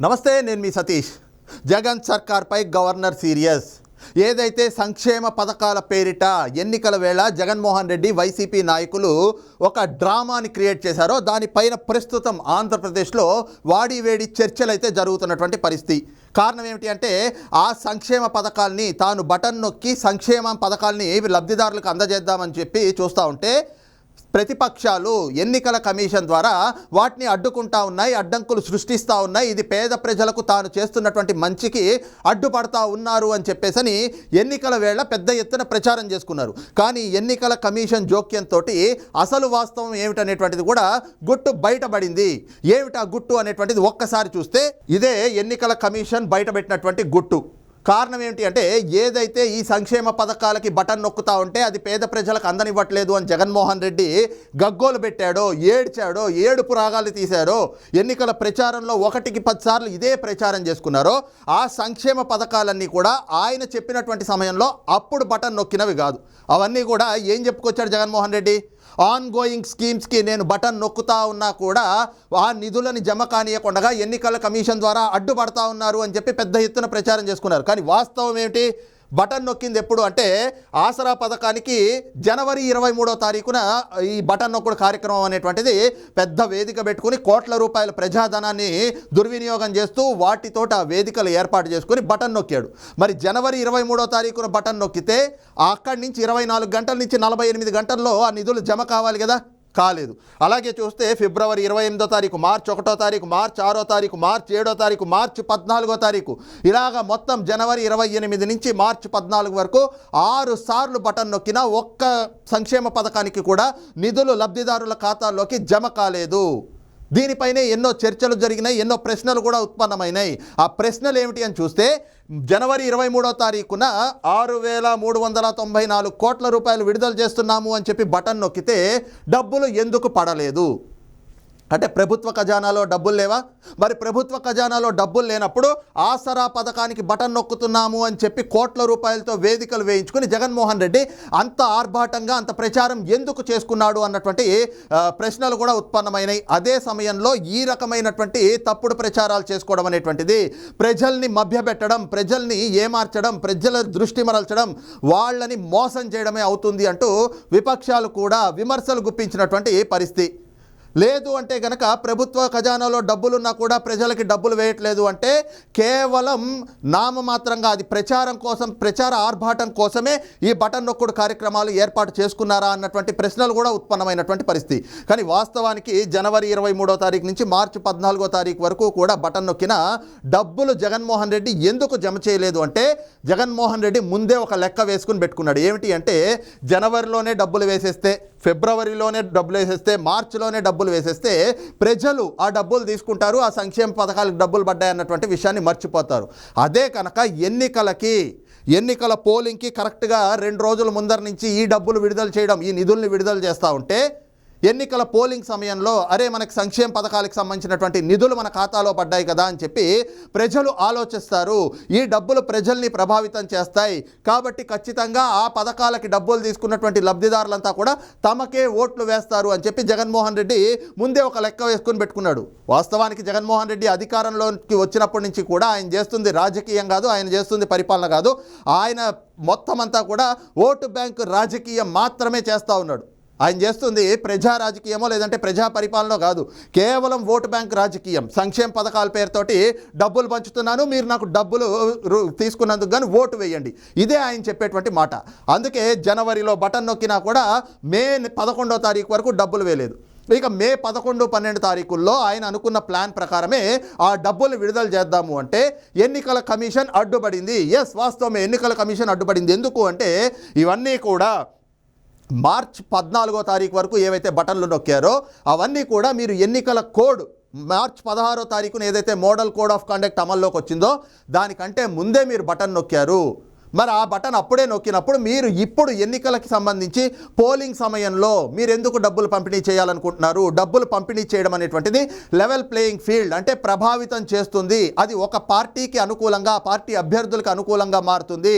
నమస్తే, నేను మీ సతీష్. జగన్ సర్కార్పై గవర్నర్ సీరియస్. ఏదైతే సంక్షేమ పథకాల పేరిట ఎన్నికల వేళ జగన్మోహన్ రెడ్డి వైసీపీ నాయకులు ఒక డ్రామాని క్రియేట్ చేశారో దానిపైన ప్రస్తుతం ఆంధ్రప్రదేశ్లో వాడివేడి చర్చలు అయితే జరుగుతున్నటువంటి పరిస్థితి. కారణం ఏమిటి అంటే ఆ సంక్షేమ పథకాల్ని తాను బటన్ నొక్కి సంక్షేమ పథకాల్ని లబ్ధిదారులకు అందజేద్దామని చెప్పి చూస్తూ ఉంటే ప్రతిపక్షాలు ఎన్నికల కమిషన్ ద్వారా వాటిని అడ్డుకుంటా ఉన్నాయి, అడ్డంకులు సృష్టిస్తూ ఉన్నాయి. ఇది పేద ప్రజలకు తాను చేస్తున్నటువంటి మంచికి అడ్డుపడతా ఉన్నారు అని చెప్పేసని ఎన్నికల వేళ పెద్ద ఎత్తున ప్రచారం చేసుకున్నారు. కానీ ఎన్నికల కమిషన్ జోక్యంతో అసలు వాస్తవం ఏమిటనేటువంటిది కూడా గుట్టు బయటపడింది. ఏమిటా గుట్టు అనేటువంటిది ఒక్కసారి చూస్తే ఇదే ఎన్నికల కమిషన్ బయటపెట్టినటువంటి గుట్టు. కారణం ఏమిటి అంటే ఏదైతే ఈ సంక్షేమ పథకాలకి బటన్ నొక్కుతా ఉంటే అది పేద ప్రజలకు అందనివ్వట్లేదు అని జగన్మోహన్ రెడ్డి గగ్గోలు పెట్టాడో, ఏడ్చాడో, ఏడుపు రాగాలు తీశారో, ఎన్నికల ప్రచారంలో 1కి 10 సార్లు ఇదే ప్రచారం చేసుకున్నారో ఆ సంక్షేమ పథకాలన్నీ కూడా ఆయన చెప్పినటువంటి సమయంలో అప్పుడు బటన్ నొక్కినవి కాదు. అవన్నీ కూడా ఏం చెప్పుకొచ్చాడు జగన్మోహన్ రెడ్డి? ఆన్ గోయింగ్ స్కీమ్స్కి నేను బటన్ నొక్కుతా ఉన్నా కూడా ఆ నిధులని జమ కానియకుండా ఎన్నికల కమిషన్ ద్వారా అడ్డుపడతా ఉన్నారు అని చెప్పి పెద్ద ఎత్తున ప్రచారం చేసుకున్నారు. కానీ వాస్తవం ఏమిటి? బటన్ నొక్కింది ఎప్పుడు అంటే ఆసరా పథకానికి జనవరి 23వ తారీఖున ఈ బటన్ నొక్కుడు కార్యక్రమం అనేటువంటిది పెద్ద వేదిక పెట్టుకుని కోట్ల రూపాయల ప్రజాధనాన్ని దుర్వినియోగం చేస్తూ వాటితోటి ఆ వేదికలు ఏర్పాటు చేసుకుని బటన్ నొక్కాడు. మరి జనవరి 23వ తారీఖున బటన్ నొక్కితే అక్కడి నుంచి 24 గంటల నుంచి 48 గంటల్లో ఆ నిధులు జమ కావాలి కదా, కాలేదు. అలాగే చూస్తే ఫిబ్రవరి 28వ తారీఖు, మార్చి 1వ తారీఖు, మార్చి 6వ తారీఖు, మార్చి 7వ తారీఖు, మార్చి 14వ తారీఖు, ఇలాగా మొత్తం జనవరి 28 నుంచి మార్చి 14 వరకు 6 సార్లు బటన్ నొక్కినా ఒక్క సంక్షేమ పథకానికి కూడా నిధులు లబ్ధిదారుల ఖాతాల్లోకి జమ కాలేదు. దీనిపైనే ఎన్నో చర్చలు జరిగినాయి, ఎన్నో ప్రశ్నలు కూడా ఉత్పన్నమైనాయి. ఆ ప్రశ్నలు ఏమిటి అని చూస్తే జనవరి 23వ తారీఖున 6,394 కోట్ల రూపాయలు విడుదల చేస్తున్నాము అని చెప్పి బటన్ నొక్కితే డబ్బులు ఎందుకు పడలేదు? అంటే ప్రభుత్వ ఖజానాలో డబ్బులు లేవా? మరి ప్రభుత్వ ఖజానాలో డబ్బులు లేనప్పుడు ఆసరా పథకానికి బటన్ నొక్కుతున్నాము అని చెప్పి కోట్ల రూపాయలతో వేదికలు వేయించుకుని జగన్మోహన్ రెడ్డి అంత ఆర్భాటంగా అంత ప్రచారం ఎందుకు చేసుకున్నాడు అన్నటువంటి ప్రశ్నలు కూడా ఉత్పన్నమైనాయి. అదే సమయంలో ఈ రకమైనటువంటి తప్పుడు ప్రచారాలు చేసుకోవడం అనేటువంటిది ప్రజల్ని మభ్యపెట్టడం, ప్రజల్ని ఏమార్చడం, ప్రజల దృష్టి మరల్చడం, వాళ్ళని మోసం చేయడమే అవుతుంది అంటూ విపక్షాలు కూడా విమర్శలు గుప్పించినటువంటి పరిస్థితి. లేదు అంటే కనుక ప్రభుత్వ ఖజానాలో డబ్బులున్నా కూడా ప్రజలకి డబ్బులు వేయట్లేదు అంటే కేవలం నామమాత్రంగా అది ప్రచారం కోసం, ప్రచార ఆర్భాటం కోసమే ఈ బటన్ నొక్కుడు కార్యక్రమాలు ఏర్పాటు చేసుకున్నారా అన్నటువంటి ప్రశ్నలు కూడా ఉత్పన్నమైనటువంటి పరిస్థితి. కానీ వాస్తవానికి జనవరి 23వ తారీఖు నుంచి మార్చి 14వ తారీఖు వరకు కూడా బటన్ నొక్కిన డబ్బులు జగన్మోహన్ రెడ్డి ఎందుకు జమ చేయలేదు అంటే జగన్మోహన్ రెడ్డి ముందే ఒక లెక్క వేసుకుని పెట్టుకున్నాడు. ఏమిటి అంటే జనవరిలోనే డబ్బులు వేసేస్తే, ఫిబ్రవరిలోనే డబ్బులు వేసేస్తే, మార్చిలోనే డబ్బులు వేసేస్తే ప్రజలు ఆ డబ్బులు తీసుకుంటారు, ఆ సంక్షేమ పథకాలకు డబ్బులు పడ్డాయి అన్నటువంటి విషయాన్ని మర్చిపోతారు. అదే కనుక ఎన్నికల పోలింగ్కి కరెక్ట్గా 2 రోజుల ముందర నుంచి ఈ డబ్బులు విడుదల చేయడం, ఈ నిధుల్ని విడుదల చేస్తూ ఉంటే ఎన్నికల పోలింగ్ సమయంలో అరే మనకి సంక్షేమ పథకాలకు సంబంధించినటువంటి నిధులు మన ఖాతాలో పడ్డాయి కదా అని చెప్పి ప్రజలు ఆలోచిస్తారు. ఈ డబ్బులు ప్రజల్ని ప్రభావితం చేస్తాయి కాబట్టి ఖచ్చితంగా ఆ పథకాలకి డబ్బులు తీసుకున్నటువంటి లబ్ధిదారులంతా కూడా తమకే ఓట్లు వేస్తారు అని చెప్పి జగన్మోహన్ రెడ్డి ముందే ఒక లెక్క వేసుకుని పెట్టుకున్నాడు. వాస్తవానికి జగన్మోహన్ రెడ్డి అధికారంలోకి వచ్చినప్పటి నుంచి కూడా ఆయన చేస్తుంది రాజకీయం కాదు, ఆయన చేస్తుంది పరిపాలన కాదు. ఆయన మొత్తం అంతా కూడా ఓటు బ్యాంకు రాజకీయం మాత్రమే చేస్తూ ఉన్నాడు. ఆయన చేస్తుంది ప్రజా రాజకీయమో లేదంటే ప్రజా పరిపాలన కాదు, కేవలం ఓటు బ్యాంక్ రాజకీయం. సంక్షేమ పథకాల పేరుతోటి డబ్బులు పంచుతున్నాను, మీరు నాకు డబ్బులు తీసుకున్నందుకు కానీ ఓటు వేయండి, ఇదే ఆయన చెప్పేటువంటి మాట. అందుకే జనవరిలో బటన్ నొక్కినా కూడా మే 11వ తారీఖు వరకు డబ్బులు వేయలేదు. ఇక మే 11, 12 తారీఖుల్లో ఆయన అనుకున్న ప్లాన్ ప్రకారమే ఆ డబ్బులు విడుదల చేద్దాము అంటే ఎన్నికల కమిషన్ అడ్డుపడింది. ఎస్, వాస్తవమే, ఎన్నికల కమిషన్ అడ్డుపడింది. ఎందుకు అంటే ఇవన్నీ కూడా మార్చి 14వ తారీఖు వరకు ఏవైతే బటన్లు నొక్కారో అవన్నీ కూడా మీరు ఎన్నికల కోడ్ మార్చి 16వ తారీఖున ఏదైతే మోడల్ కోడ్ ఆఫ్ కండక్ట్ అమల్లోకి వచ్చిందో దానికంటే ముందే మీరు బటన్ నొక్కారు. మరి ఆ బటన్ అప్పుడే నొక్కినప్పుడు మీరు ఇప్పుడు ఎన్నికలకి సంబంధించి పోలింగ్ సమయంలో మీరు ఎందుకు డబ్బులు పంపిణీ చేయాలనుకుంటున్నారు? డబ్బులు పంపిణీ చేయడం అనేటువంటిది లెవెల్ ప్లేయింగ్ ఫీల్డ్ అంటే ప్రభావితం చేస్తుంది. అది ఒక పార్టీకి అనుకూలంగా, పార్టీ అభ్యర్థులకు అనుకూలంగా మారుతుంది.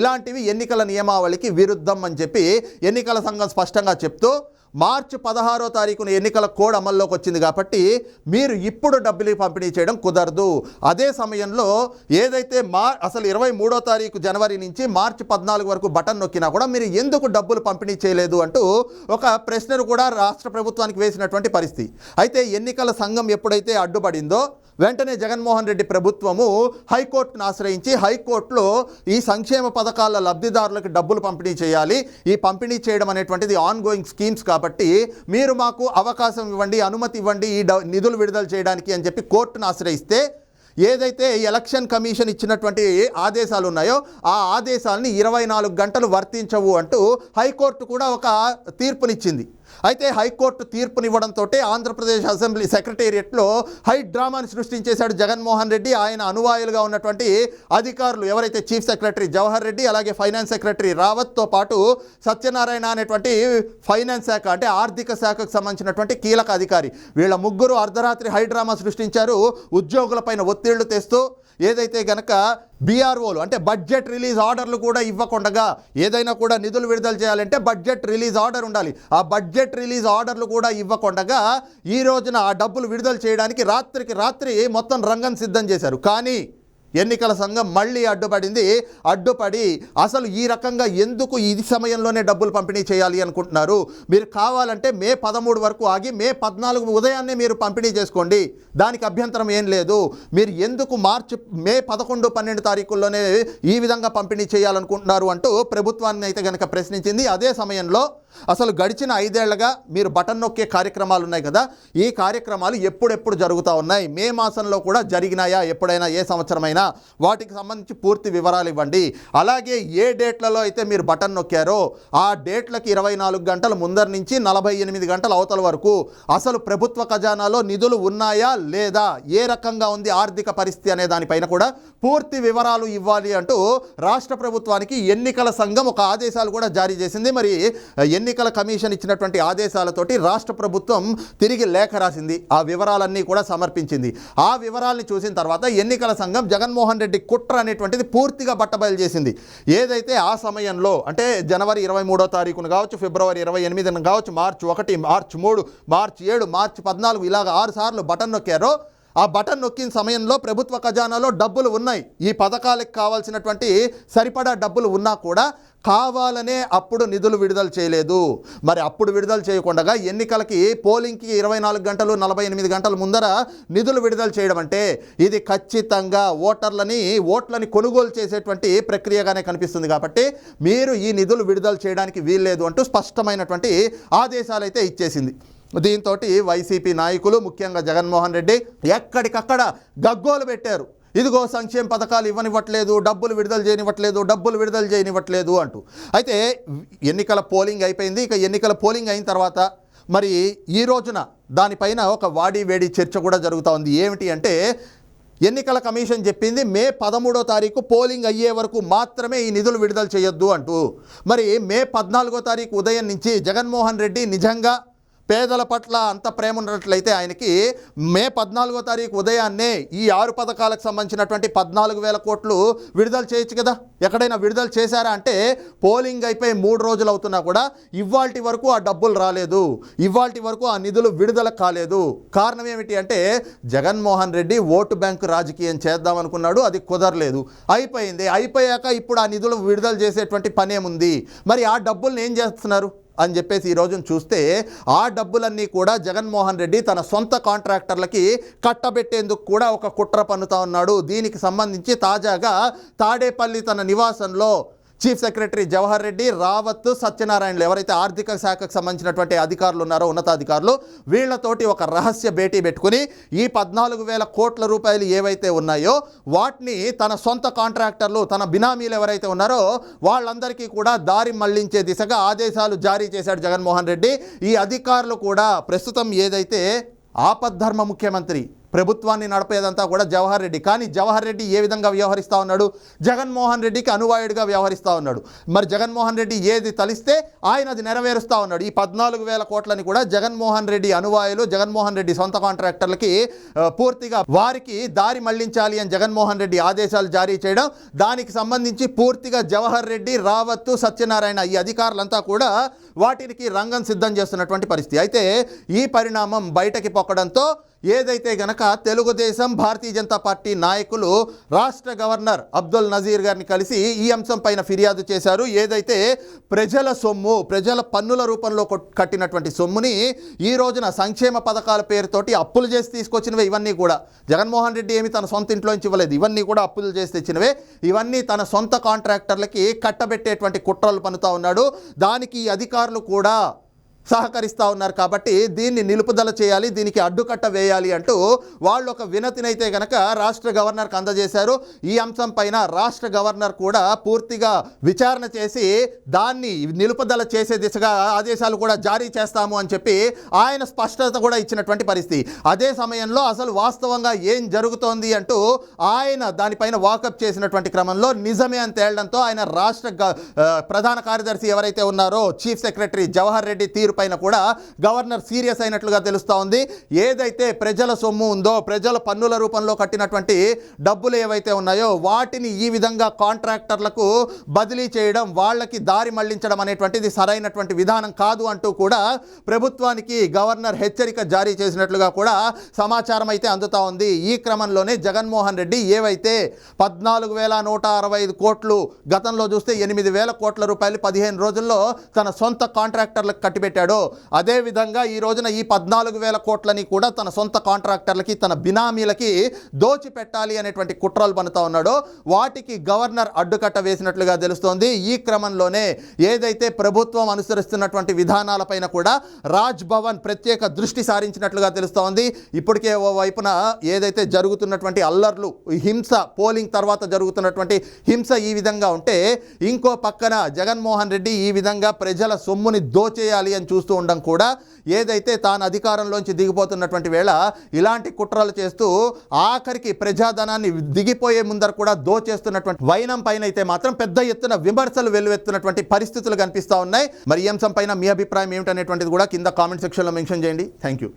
ఇలాంటివి ఎన్నికల నియమావళికి విరుద్ధం అని చెప్పి ఎన్నికల సంఘం స్పష్టంగా చెప్తూ మార్చి 16వ తారీఖున ఎన్నికల కోడ్ అమల్లోకి వచ్చింది కాబట్టి మీరు ఇప్పుడు డబ్బులు పంపిణీ చేయడం కుదరదు. అదే సమయంలో ఏదైతే అసలు 23వ తారీఖు జనవరి నుంచి మార్చి 14 వరకు బటన్ నొక్కినా కూడా మీరు ఎందుకు డబ్బులు పంపిణీ చేయలేదు అంటూ ఒక ప్రశ్నను కూడా రాష్ట్ర ప్రభుత్వానికి వేసినటువంటి పరిస్థితి. అయితే ఎన్నికల సంఘం ఎప్పుడైతే అడ్డుపడిందో వెంటనే జగన్మోహన్ రెడ్డి ప్రభుత్వము హైకోర్టును ఆశ్రయించి హైకోర్టులో ఈ సంక్షేమ పథకాల లబ్ధిదారులకు డబ్బులు పంపిణీ చేయాలి, ఈ పంపిణీ చేయడం అనేటువంటిది ఆన్ గోయింగ్ స్కీమ్స్ కాబట్టి మీరు మాకు అవకాశం ఇవ్వండి, అనుమతి ఇవ్వండి ఈ నిధులు విడుదల చేయడానికి అని చెప్పి కోర్టును ఆశ్రయిస్తే ఏదైతే ఎలక్షన్ కమిషన్ ఇచ్చినటువంటి ఆదేశాలు ఉన్నాయో ఆ ఆదేశాలని 24 గంటలు వర్తించవు అంటూ హైకోర్టు కూడా ఒక తీర్పునిచ్చింది. అయితే హైకోర్టు తీర్పునివ్వడంతో ఆంధ్రప్రదేశ్ అసెంబ్లీ సెక్రటేరియట్లో హై డ్రామాని సృష్టించేశాడు జగన్మోహన్ రెడ్డి. ఆయన అనువాయులుగా ఉన్నటువంటి అధికారులు ఎవరైతే చీఫ్ సెక్రటరీ జవహర్ రెడ్డి, అలాగే ఫైనాన్స్ సెక్రటరీ రావత్తో పాటు సత్యనారాయణ అనేటువంటి ఫైనాన్స్ శాఖ అంటే ఆర్థిక శాఖకు సంబంధించినటువంటి కీలక అధికారి, వీళ్ళ ముగ్గురు అర్ధరాత్రి హై డ్రామా సృష్టించారు. ఉద్యోగులపైన ఒత్తిళ్లు తెస్తూ ఏదైతే గనక బీఆర్ఓలు అంటే బడ్జెట్ రిలీజ్ ఆర్డర్లు కూడా ఇవ్వకుండా ఏదైనా కూడా నిధులు విడుదల చేయాలంటే బడ్జెట్ రిలీజ్ ఆర్డర్ ఉండాలి. ఆ బడ్జెట్ రిలీజ్ ఆర్డర్లు కూడా ఇవ్వకుండా ఈ రోజున ఆ డబ్బులు విడుదల చేయడానికి రాత్రికి రాత్రి మొత్తం రంగం సిద్ధం చేశారు. కానీ ఎన్నికల సంఘం మళ్ళీ అడ్డుపడి అసలు ఈ రకంగా ఎందుకు ఈ సమయంలోనే డబ్బులు పంపిణీ చేయాలి అనుకుంటున్నారు, మీరు కావాలంటే మే 13 వరకు ఆగి మే 14 ఉదయాన్నే మీరు పంపిణీ చేసుకోండి, దానికి అభ్యంతరం ఏం లేదు, మీరు ఎందుకు మే 11, 12 తారీఖుల్లోనే ఈ విధంగా పంపిణీ చేయాలనుకుంటున్నారు అంటూ ప్రభుత్వాన్ని అయితే కనుక ప్రశ్నించింది. అదే సమయంలో అసలు గడిచిన 5 ఏళ్లుగా మీరు బటన్ నొక్కే కార్యక్రమాలు ఉన్నాయి కదా, ఈ కార్యక్రమాలు ఎప్పుడెప్పుడు జరుగుతూ ఉన్నాయి, మే మాసంలో కూడా జరిగినాయా ఎప్పుడైనా ఏ సంవత్సరమైనా, వాటికి సంబంధించి పూర్తి వివరాలు ఇవ్వండి. అలాగే ఏ డేట్లలో అయితే మీరు బటన్ నొక్కారో ఆ డేట్లకి 24 గంటల ముందర నుంచి 48 గంటల అవతల వరకు అసలు ప్రభుత్వ ఖజానాలో నిధులు ఉన్నాయా లేదా, ఏ రకంగా ఉంది ఆర్థిక పరిస్థితి అనే దానిపైన కూడా పూర్తి వివరాలు ఇవ్వాలి అంటూ రాష్ట్ర ప్రభుత్వానికి ఎన్నికల సంఘం ఒక ఆదేశాలు కూడా జారీ చేసింది. మరి ఎన్నికల కమిషన్ ఇచ్చినటువంటి ఆదేశాలతోటి రాష్ట్ర ప్రభుత్వం తిరిగి లేఖ రాసింది, ఆ వివరాలన్నీ కూడా సమర్పించింది. ఆ వివరాలని చూసిన తర్వాత ఎన్నికల సంఘం జగన్మోహన్ రెడ్డి కుట్ర అనేటువంటిది పూర్తిగా బట్టబయలు చేసింది. ఏదైతే ఆ సమయంలో అంటే జనవరి 23వ తారీఖున కావచ్చు, ఫిబ్రవరి 28న కావచ్చు, మార్చి 1, మార్చి 3, మార్చి 7, మార్చి 14 ఇలాగ 6 సార్లు బటన్ నొక్కారో ఆ బటన్ నొక్కిన సమయంలో ప్రభుత్వ ఖజానాలో డబ్బులు ఉన్నాయి, ఈ పథకాలకు కావాల్సినటువంటి సరిపడా డబ్బులు ఉన్నా కూడా కావాలనే అప్పుడు నిధులు విడుదల చేయలేదు. మరి అప్పుడు విడుదల చేయకుండా ఎన్నికలకి పోలింగ్కి 24 గంటలు 48 గంటల ముందర నిధులు విడుదల చేయడం అంటే ఇది ఖచ్చితంగా ఓట్లని కొనుగోలు చేసేటువంటి ప్రక్రియగానే కనిపిస్తుంది. కాబట్టి మీరు ఈ నిధులు విడుదల చేయడానికి వీల్లేదు అంటూ స్పష్టమైనటువంటి ఆదేశాలు అయితే ఇచ్చేసింది. దీంతో వైసీపీ నాయకులు ముఖ్యంగా జగన్మోహన్ రెడ్డి ఎక్కడికక్కడ గగ్గోలు పెట్టారు, ఇదిగో సంక్షేమ పథకాలు ఇవ్వనివ్వట్లేదు, డబ్బులు విడుదల చేయనివ్వట్లేదు అంటూ. అయితే ఎన్నికల పోలింగ్ అయిపోయింది. ఇక ఎన్నికల పోలింగ్ అయిన తర్వాత మరి ఈ రోజున దానిపైన ఒక వాడి వేడి చర్చ కూడా జరుగుతూ ఉంది. ఏమిటి అంటే ఎన్నికల కమిషన్ చెప్పింది మే 13వ తారీఖు పోలింగ్ అయ్యే వరకు మాత్రమే ఈ నిధులు విడుదల చేయొద్దు అంటూ. మరి మే 14వ తారీఖు ఉదయం నుంచి జగన్మోహన్ రెడ్డి నిజంగా పేదల పట్ల అంత ప్రేమ ఉన్నట్లయితే ఆయనకి మే 14వ తారీఖు ఉదయాన్నే ఈ 6 పథకాలకు సంబంధించినటువంటి 14,000 కోట్లు విడుదల చేయొచ్చు కదా. ఎక్కడైనా విడుదల చేశారా అంటే పోలింగ్ అయిపోయి 3 రోజులు అవుతున్నా కూడా ఇవాల్టి వరకు ఆ డబ్బులు రాలేదు, ఇవాల్టి వరకు ఆ నిధులు విడుదల కాలేదు. కారణం ఏమిటి అంటే జగన్మోహన్ రెడ్డి ఓటు బ్యాంకు రాజకీయం చేద్దాం అనుకున్నాడు, అది కుదరలేదు, అయిపోయాక ఇప్పుడు ఆ నిధులు విడుదల చేసేటువంటి పనేముంది, మరి ఆ డబ్బుల్ని ఏం చేస్తున్నారు అని చెప్పేసి ఈ రోజున చూస్తే ఆ డబ్బులన్నీ కూడా జగన్మోహన్ రెడ్డి తన సొంత కాంట్రాక్టర్లకి కట్టబెట్టేందుకు కూడా ఒక కుట్ర పన్నుతా ఉన్నాడు. దీనికి సంబంధించి తాజాగా తాడేపల్లి తన నివాసంలో చీఫ్ సెక్రటరీ జవహర్ రెడ్డి, రావత్, సత్యనారాయణలు ఎవరైతే ఆర్థిక శాఖకు సంబంధించినటువంటి అధికారులు ఉన్నారో ఉన్నతాధికారులు వీళ్లతోటి ఒక రహస్య భేటీ పెట్టుకుని ఈ 14,000 కోట్ల రూపాయలు ఏవైతే ఉన్నాయో వాటిని తన సొంత కాంట్రాక్టర్లు తన బినామీలు ఎవరైతే ఉన్నారో వాళ్ళందరికీ కూడా దారి మళ్లించే దిశగా ఆదేశాలు జారీ చేశాడు జగన్మోహన్ రెడ్డి. ఈ అధికారులు కూడా ప్రస్తుతం ఏదైతే ఆపద్ధర్మ ముఖ్యమంత్రి ప్రభుత్వాన్ని నడిపేదంతా కూడా జవహర్ రెడ్డి, కానీ జవహర్ రెడ్డి ఏ విధంగా వ్యవహరిస్తూ ఉన్నాడు, జగన్మోహన్ రెడ్డికి అనువాయుడిగా వ్యవహరిస్తూ ఉన్నాడు. మరి జగన్మోహన్ రెడ్డి ఏది తలిస్తే ఆయన అది నెరవేరుస్తూ ఉన్నాడు. ఈ 14,000 కోట్లని కూడా జగన్మోహన్ రెడ్డి అనువాయులు, జగన్మోహన్ రెడ్డి సొంత కాంట్రాక్టర్లకి పూర్తిగా వారికి దారి మళ్లించాలి అని జగన్మోహన్ రెడ్డి ఆదేశాలు జారీ చేయడం, దానికి సంబంధించి పూర్తిగా జవహర్ రెడ్డి, రావత్, సత్యనారాయణ ఈ అధికారులంతా కూడా వాటికి రంగం సిద్ధం చేస్తున్నటువంటి పరిస్థితి. అయితే ఈ పరిణామం బయటకి పొక్కడంతో ఏదైతే గనక తెలుగుదేశం భారతీయ జనతా పార్టీ నాయకులు రాష్ట్ర గవర్నర్ అబ్దుల్ నజీర్ గారిని కలిసి ఈ అంశం పైన ఫిర్యాదు చేశారు. ఏదైతే ప్రజల సొమ్ము, ప్రజల పన్నుల రూపంలో కట్టినటువంటి సొమ్ముని ఈ రోజున సంక్షేమ పథకాల పేరుతోటి అప్పులు చేసి తీసుకొచ్చినవే ఇవన్నీ కూడా. జగన్మోహన్ రెడ్డి ఏమి తన సొంత ఇంట్లోంచి ఇవ్వలేదు, ఇవన్నీ కూడా అప్పులు చేసి తెచ్చినవే. ఇవన్నీ తన సొంత కాంట్రాక్టర్లకి కట్టబెట్టేటువంటి కుట్రలు పన్నుతా ఉన్నాడు. దానికి అధికారులు కూడా సహకరిస్తూ ఉన్నారు. కాబట్టి దీన్ని నిలుపుదల చేయాలి, దీనికి అడ్డుకట్ట వేయాలి అంటూ వాళ్ళు ఒక వినతినైతే గనక రాష్ట్ర గవర్నర్కి అందజేశారు. ఈ అంశం పైన రాష్ట్ర గవర్నర్ కూడా పూర్తిగా విచారణ చేసి దాన్ని నిలుపుదల చేసే దిశగా ఆదేశాలు కూడా జారీ చేస్తాము అని చెప్పి ఆయన స్పష్టత కూడా ఇచ్చినటువంటి పరిస్థితి. అదే సమయంలో అసలు వాస్తవంగా ఏం జరుగుతోంది అంటూ ఆయన దానిపైన వాకప్ చేసినటువంటి క్రమంలో నిజమే అని తేలడంతో ఆయన రాష్ట్ర ప్రధాన కార్యదర్శి ఎవరైతే ఉన్నారో చీఫ్ సెక్రటరీ జవహర్ రెడ్డి తీరు పైన కూడా గవర్నర్ సీరియస్ అయినట్లుగా తెలుస్తూ ఉంది. ఏదైతే ప్రజల సొమ్ము ఉందో, ప్రజల పన్నుల రూపంలో కట్టినటువంటి డబ్బులు ఏవైతే ఉన్నాయో వాటిని ఈ విధంగా కాంట్రాక్టర్లకు బదిలీ చేయడం, వాళ్ళకి దారి మళ్లించడం అనేటువంటిది సరైనటువంటి విధానం కాదు అంటూ కూడా ప్రభుత్వానికి గవర్నర్ హెచ్చరిక జారీ చేసినట్లుగా కూడా సమాచారం అయితే అందుతా ఉంది. ఈ క్రమంలోనే జగన్మోహన్ రెడ్డి ఏవైతే 14,165 కోట్లు, గతంలో చూస్తే 8,000 కోట్ల రూపాయలు 15 రోజుల్లో తన సొంత కాంట్రాక్టర్లకు కట్టిపెట్టాడు. అదేవిధంగా ఈ రోజున ఈ 14,000 కోట్లని కూడా తన సొంత కాంట్రాక్టర్లకి, తన బినామీలకి దోచిపెట్టాలి అనేటువంటి కుట్రలు పన్నుతా ఉన్నాడో వాటికి గవర్నర్ అడ్డుకట్ట వేసినట్లుగా తెలుస్తోంది. ఈ క్రమంలోనే ఏదైతే ప్రభుత్వం అనుసరిస్తున్నటువంటి విధానాలపైన కూడా రాజ్ భవన్ ప్రత్యేక దృష్టి సారించినట్లుగా తెలుస్తోంది. ఇప్పటికే ఓ వైపున ఏదైతే జరుగుతున్నటువంటి అల్లర్లు, హింస, పోలింగ్ తర్వాత జరుగుతున్నటువంటి హింస ఈ విధంగా ఉంటే, ఇంకో పక్కన జగన్మోహన్ రెడ్డి ఈ విధంగా ప్రజల సొమ్ముని దోచేయాలి అని చూస్తూ ఉండడం కూడా, ఏదైతే తాను అధికారంలోంచి దిగిపోతున్నటువంటి వేళ ఇలాంటి కుట్రలు చేస్తూ ఆఖరికి ప్రజాధనాన్ని దిగిపోయే ముందర కూడా దోచేస్తున్నటువంటి వైనం పైన అయితే మాత్రం పెద్ద ఎత్తున విమర్శలు వెల్లువెత్తున్నటువంటి పరిస్థితులు కనిపిస్తూ ఉన్నాయి. మరి ఈ అంశం పైన మీ అభిప్రాయం ఏమిటనేటువంటిది కూడా కింద కామెంట్ సెక్షన్లో మెన్షన్ చేయండి. Thank you.